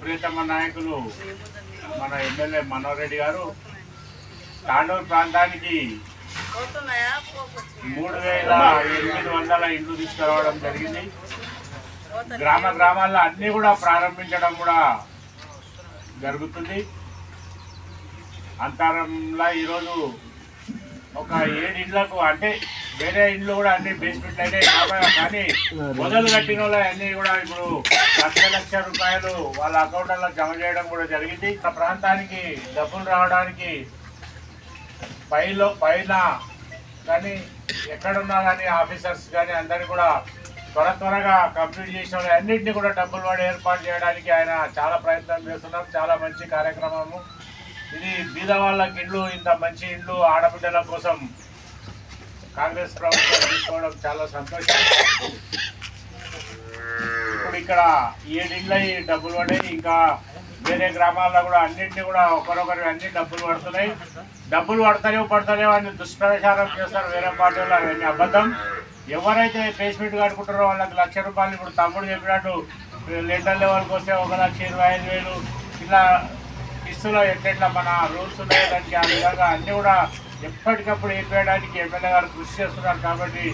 ప్రియతమ నాయకులు మన ఎమ్మెల్యే మనోహర్ రెడ్డి గారు తాండూరు ప్రాంతానికి 3800 ఇండ్లు తీసుకురావడం జరిగింది. గ్రామాల్లో అన్నీ కూడా ప్రారంభించడం కూడా జరుగుతుంది. అంతరంలో ఈరోజు ఒక 7 ఇండ్లకు, అంటే వేరే ఇండ్లు కూడా అన్ని బేస్మెంట్లు అయినాయి కానీ మొదలు కట్టిన వాళ్ళు అన్నీ కూడా ఇప్పుడు లక్ష రూపాయలు వాళ్ళ అకౌంట్లలో జమ చేయడం కూడా జరిగింది. ఆ ప్రాంతానికి డబ్బులు రావడానికి పైన కానీ ఎక్కడున్నా కానీ ఆఫీసర్స్ కానీ అందరినీ కూడా త్వరగా కంప్లీట్ చేసిన వాళ్ళు అన్నింటినీ కూడా డబ్బులు వాడి ఏర్పాటు చేయడానికి ఆయన చాలా ప్రయత్నం చేస్తున్నారు. చాలా మంచి కార్యక్రమము ఇది. బీద వాళ్ళకి ఇండ్లు, ఇంత మంచి ఇండ్లు ఆడబిడ్డల కోసం కాంగ్రెస్ ప్రభుత్వం తీసుకోవడం చాలా సంతోషం. ఇప్పుడు ఇక్కడ 7 ఇండ్ల డబ్బులు పడ్డాయి. ఇంకా వేరే గ్రామాల్లో కూడా అన్నింటినీ కూడా ఒకరొకరు అన్ని డబ్బులు పడుతున్నాయి. డబ్బులు పడతలేవు అని దుష్ప్రచారం చేస్తారు వేరే పార్టీ వాళ్ళు. అవన్నీ అబద్ధం. ఎవరైతే బేస్మెంట్ కట్టుకుంటారో వాళ్ళకి ₹1,00,000 ఇప్పుడు తమ్ముడు చెప్పినట్టు లెటర్ లెవెల్కి వస్తే 1,25,000 ఇలా ఇస్తులో ఎట్లా మన రూల్స్ ఉన్నాయి. దానికి ఆ విధంగా అన్నీ కూడా ఎప్పటికప్పుడు వేయడానికి ఎమ్మెల్యే గారు కృషి చేస్తున్నారు. కాబట్టి